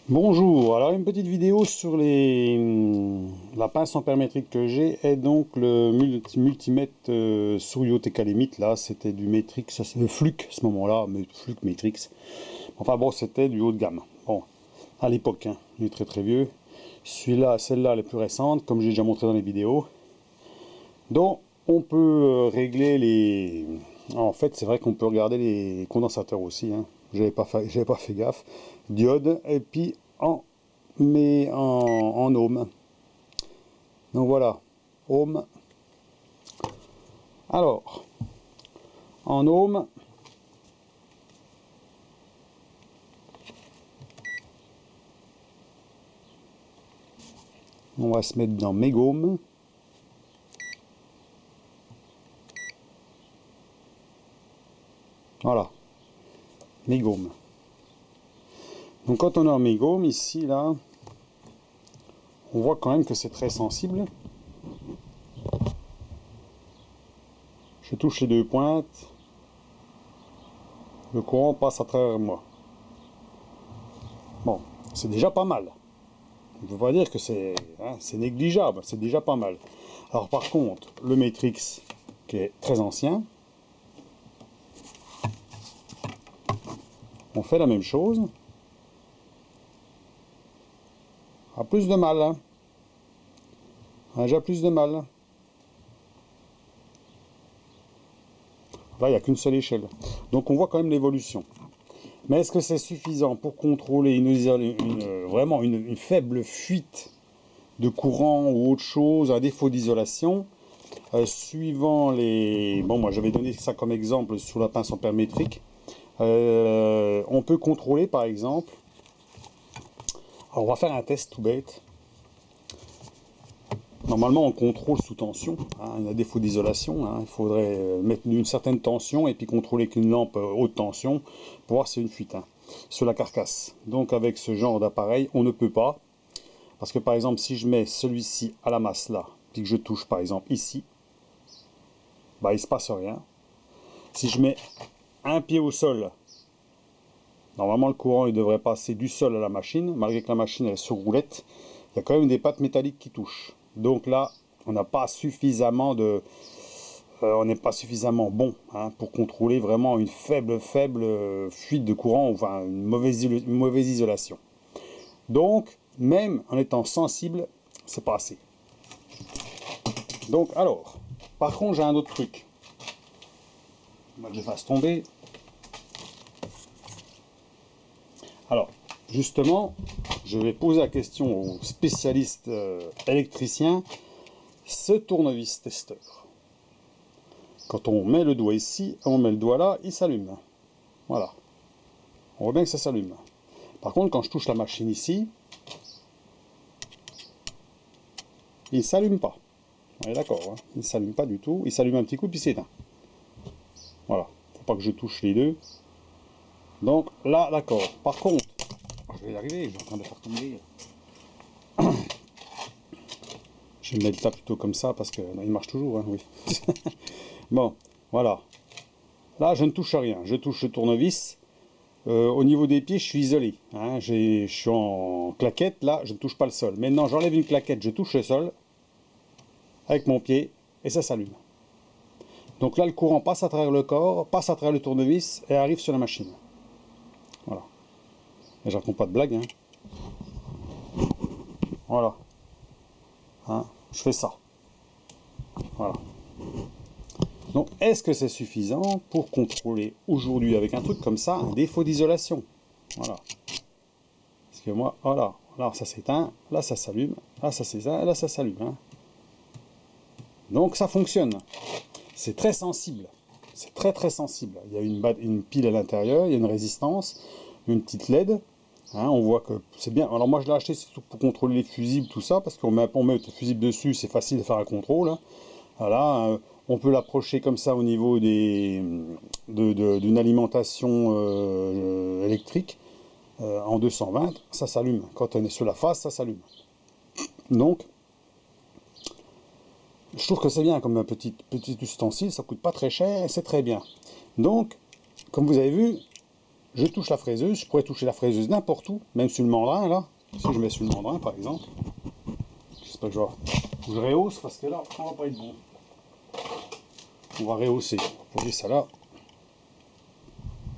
Bonjour, alors une petite vidéo sur la pince ampère-métrique que j'ai est donc le multimètre Surio TK-Limit. Là c'était du Matrix, ça c'est le Fluke à ce moment-là, mais Fluke Matrix. Enfin bon, c'était du haut de gamme. Bon, à l'époque, hein, il est très très vieux. Celui-là, celle-là, la plus récente, comme j'ai déjà montré dans les vidéos. Donc on peut régler les... En fait, c'est vrai qu'on peut regarder les condensateurs aussi, hein. J'avais pas fait gaffe. Diode, et puis en ohm. Donc voilà, ohm. Alors, en ohm, on va se mettre dans mégohm. Voilà, mégohm. Donc quand on est en mégohm, ici, là, on voit quand même que c'est très sensible. Je touche les deux pointes, le courant passe à travers moi. Bon, c'est déjà pas mal. On ne peut pas dire que c'est négligeable, c'est déjà pas mal. Alors par contre, le Matrix, qui est très ancien, on fait la même chose. A plus de mal, hein. On a déjà plus de mal. Là, il n'y a qu'une seule échelle. Donc on voit quand même l'évolution. Mais est-ce que c'est suffisant pour contrôler vraiment une faible fuite de courant ou autre chose, un défaut d'isolation, suivant les... Bon, moi j'avais donné ça comme exemple sur la pince ampère métrique. On peut contrôler par exemple... Alors on va faire un test tout bête. Normalement, on contrôle sous tension, hein, il y a défaut d'isolation, hein, il faudrait mettre une certaine tension et puis contrôler qu'une lampe haute tension pour voir si c'est une fuite, hein, sur la carcasse. Donc avec ce genre d'appareil, on ne peut pas, parce que par exemple, si je mets celui-ci à la masse là, puis que je touche par exemple ici, bah il ne se passe rien. Si je mets un pied au sol, normalement le courant il devrait passer du sol à la machine, malgré que la machine elle est sur roulette, il y a quand même des pattes métalliques qui touchent. Donc là, on n'a pas suffisamment de... on n'est pas suffisamment bon, hein, pour contrôler vraiment une faible fuite de courant, enfin une mauvaise isolation. Donc, même en étant sensible, c'est pas assez. Donc, alors, par contre, j'ai un autre truc. Moi, je fasse tomber. Alors, justement, je vais poser la question aux spécialistes électriciens. Ce tournevis testeur, quand on met le doigt ici, on met le doigt là, il s'allume. Voilà. On voit bien que ça s'allume. Par contre, quand je touche la machine ici, il ne s'allume pas. On est d'accord, hein. Il ne s'allume pas du tout. Il s'allume un petit coup, puis c'est éteint. Voilà. Faut pas que je touche les deux. Donc là, d'accord. Par contre, je vais y arriver, je suis en train de faire tomber. Je vais mettre ça plutôt comme ça, parce que il marche toujours, hein, oui. Bon, voilà. Là, je ne touche à rien. Je touche le tournevis. Au niveau des pieds, je suis isolé, hein. Je suis en claquette, là, je ne touche pas le sol. Maintenant, j'enlève une claquette, je touche le sol avec mon pied, et ça s'allume. Donc là, le courant passe à travers le corps, passe à travers le tournevis, et arrive sur la machine. Voilà. Et je raconte pas de blague, hein. Voilà. Hein, je fais ça. Voilà. Donc, est-ce que c'est suffisant pour contrôler aujourd'hui, avec un truc comme ça, un défaut d'isolation? Voilà. Parce que moi, voilà. Là, ça s'éteint, là, ça s'allume, là, ça s'éteint, là, ça s'allume, hein. Donc, ça fonctionne. C'est très sensible. C'est très très sensible. Il y a une pile à l'intérieur, il y a une résistance, une petite LED. Hein, on voit que c'est bien. Alors moi je l'ai acheté surtout pour contrôler les fusibles, tout ça, parce qu'on met le fusible dessus, c'est facile de faire un contrôle, hein. Voilà, on peut l'approcher comme ça au niveau d'une alimentation électrique en 220, ça s'allume. Quand on est sur la face, ça s'allume. Donc, je trouve que c'est bien comme un petit ustensile, ça coûte pas très cher et c'est très bien. Donc, comme vous avez vu, je touche la fraiseuse, je pourrais toucher la fraiseuse n'importe où, même sur le mandrin là, si je mets sur le mandrin par exemple. J'espère que je rehausse parce que là, on va pas être bon. On va rehausser, on va poser ça là.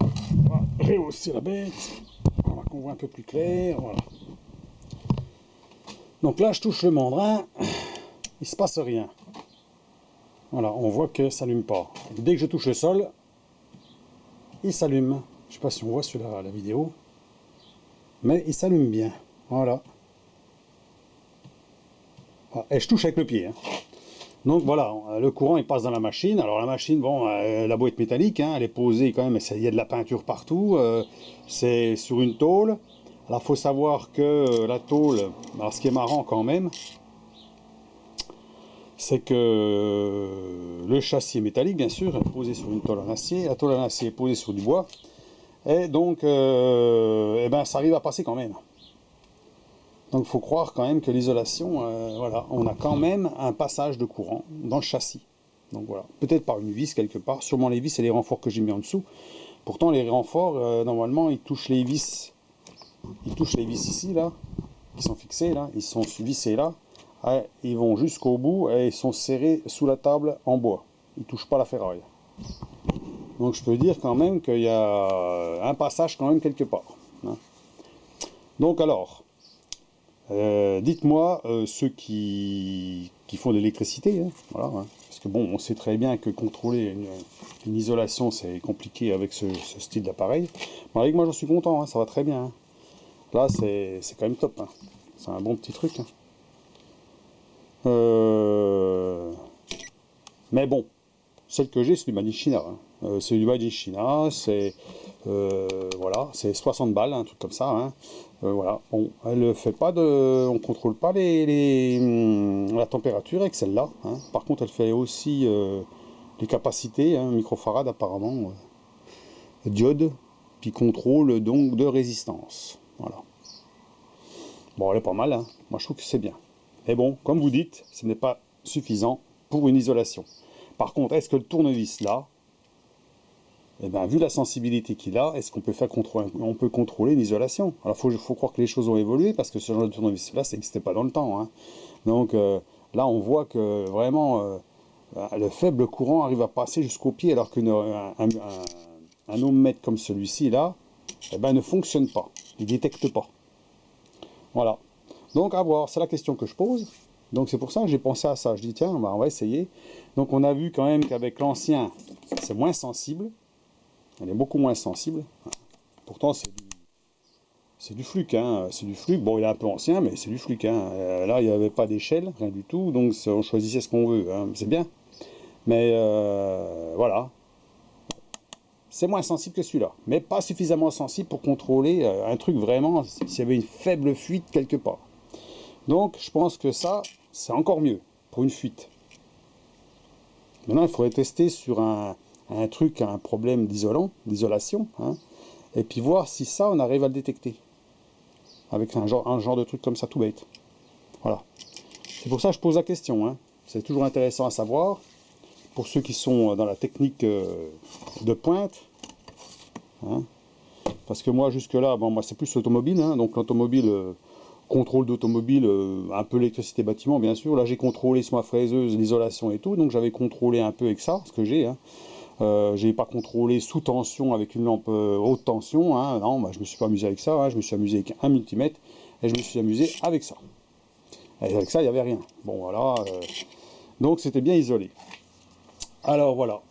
On va rehausser la bête, voilà, qu'on voit un peu plus clair, voilà. Donc là, je touche le mandrin, il se passe rien. Voilà, on voit que ça s'allume pas. Et dès que je touche le sol, il s'allume. Je sais pas si on voit sur la vidéo, mais il s'allume bien. Voilà. Et je touche avec le pied. Hein. Donc voilà, le courant il passe dans la machine. Alors la machine, bon, la boîte métallique, hein, elle est posée quand même, il y a de la peinture partout. C'est sur une tôle. Alors il faut savoir que la tôle, alors ce qui est marrant quand même, c'est que le châssis est métallique, bien sûr, est posé sur une tôle en acier. La tôle en acier est posée sur du bois. Et donc, eh ben, ça arrive à passer quand même. Donc il faut croire quand même que l'isolation, voilà, on a quand même un passage de courant dans le châssis. Donc voilà, peut-être par une vis quelque part, sûrement les vis et les renforts que j'ai mis en dessous. Pourtant les renforts, normalement, ils touchent les vis ici, là, qui sont fixés, là, ils sont vissés là, et ils vont jusqu'au bout et ils sont serrés sous la table en bois. Ils ne touchent pas la ferraille. Donc je peux dire quand même qu'il y a un passage quand même quelque part. Hein. Donc alors, dites-moi, ceux qui font de l'électricité, hein, voilà, hein, parce que bon, on sait très bien que contrôler une isolation, c'est compliqué avec ce style d'appareil. Bon, avec moi, j'en suis content, hein, ça va très bien. Hein. Là, c'est quand même top. Hein. C'est un bon petit truc. Hein. Mais bon, celle que j'ai, c'est du Made in China. Hein. C'est du Made in China, c'est voilà, c'est 60 balles, un truc comme ça. Hein. Voilà, bon, elle fait pas de, on contrôle pas la température avec celle-là. Hein. Par contre, elle fait aussi les capacités, hein, microfarad apparemment, diode, puis contrôle donc de résistance. Voilà. Bon, elle est pas mal. Hein. Moi, je trouve que c'est bien. Mais bon, comme vous dites, ce n'est pas suffisant pour une isolation. Par contre, est-ce que le tournevis là, eh ben, vu la sensibilité qu'il a, est-ce qu'on peut contrôler une isolation? Alors il faut croire que les choses ont évolué parce que ce genre de tournevis là, ça n'existait pas dans le temps. Hein. Donc là, on voit que vraiment le faible courant arrive à passer jusqu'au pied alors qu'un ohmmètre comme celui-ci là, eh ben, ne fonctionne pas, il ne détecte pas. Voilà. Donc à voir, c'est la question que je pose. Donc c'est pour ça que j'ai pensé à ça. Je dis tiens, on va essayer. Donc on a vu quand même qu'avec l'ancien, c'est moins sensible. Elle est beaucoup moins sensible. Pourtant c'est du fluke. Hein. C'est du fluke. Bon, il est un peu ancien, mais c'est du fluke. Hein. Là, il n'y avait pas d'échelle, rien du tout. Donc on choisissait ce qu'on veut. Hein. C'est bien. Mais voilà. C'est moins sensible que celui-là. Mais pas suffisamment sensible pour contrôler un truc vraiment, s'il y avait une faible fuite quelque part. Donc je pense que ça, c'est encore mieux pour une fuite. Maintenant, il faudrait tester sur un problème d'isolation, hein, et puis voir si ça, on arrive à le détecter. Avec un genre de truc comme ça, tout bête. Voilà. C'est pour ça que je pose la question. Hein. C'est toujours intéressant à savoir. Pour ceux qui sont dans la technique de pointe. Hein. Parce que moi, jusque-là, bon, moi, c'est plus l'automobile. Hein, donc l'automobile... contrôle d'automobile, un peu l'électricité bâtiment bien sûr. Là j'ai contrôlé sur ma fraiseuse l'isolation et tout, donc j'avais contrôlé un peu avec ça, ce que j'ai. Hein. J'ai pas contrôlé sous tension avec une lampe haute tension, hein. Non, bah, je me suis pas amusé avec ça, hein. Je me suis amusé avec un multimètre et je me suis amusé avec ça. Et avec ça il n'y avait rien. Bon voilà, donc c'était bien isolé. Alors voilà.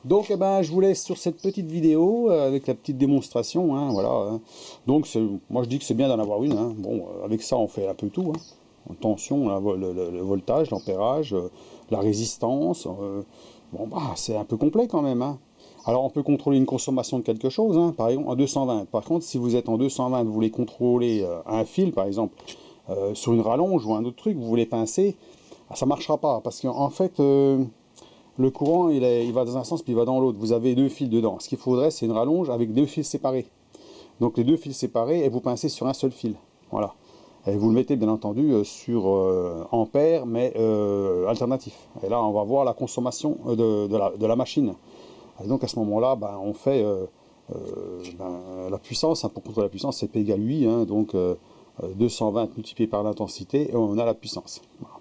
Donc, eh ben, je vous laisse sur cette petite vidéo avec la petite démonstration. Hein, voilà, hein. Donc, moi, je dis que c'est bien d'en avoir une. Hein. Bon, avec ça, on fait un peu tout. Hein. En tension, le voltage, l'ampérage, la résistance. Bon, bah, c'est un peu complet quand même. Hein. Alors, on peut contrôler une consommation de quelque chose. Hein, par exemple, en 220. Par contre, si vous êtes en 220, vous voulez contrôler un fil, par exemple, sur une rallonge ou un autre truc, vous voulez pincer, ça ne marchera pas. Parce qu'en fait... le courant, il va dans un sens puis il va dans l'autre. Vous avez deux fils dedans. Ce qu'il faudrait, c'est une rallonge avec deux fils séparés. Donc les deux fils séparés, et vous pincez sur un seul fil. Voilà. Et vous le mettez bien entendu sur ampères, mais alternatif. Et là, on va voir la consommation de la machine. Et donc à ce moment-là, ben, on fait la puissance, hein, pour contrôler la puissance, c'est P égale 8, hein, donc 220 multiplié par l'intensité, et on a la puissance. Voilà.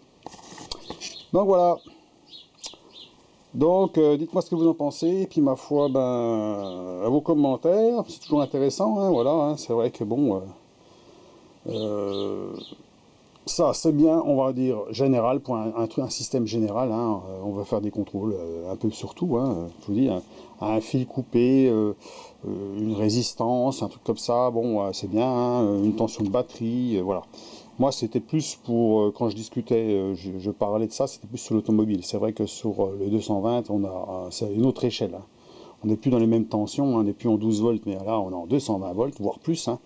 Donc voilà. Donc dites-moi ce que vous en pensez, et puis ma foi, à vos commentaires, c'est toujours intéressant, hein, voilà, hein, c'est vrai que bon, ça c'est bien, on va dire général, pour un système général, hein, on va faire des contrôles un peu sur tout, hein, je vous dis, un fil coupé, une résistance, un truc comme ça, bon, c'est bien, hein, une tension de batterie, voilà. Moi, c'était plus pour, quand je discutais, je parlais de ça, c'était plus sur l'automobile. C'est vrai que sur le 220, c'est une autre échelle, hein. On n'est plus dans les mêmes tensions, hein, on n'est plus en 12 volts, mais là, on est en 220 volts, voire plus, hein.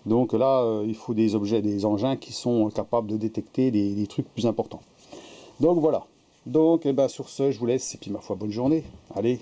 Donc là, il faut des objets, des engins qui sont capables de détecter des trucs plus importants. Donc voilà. Donc, sur ce, je vous laisse, et puis ma foi, bonne journée. Allez.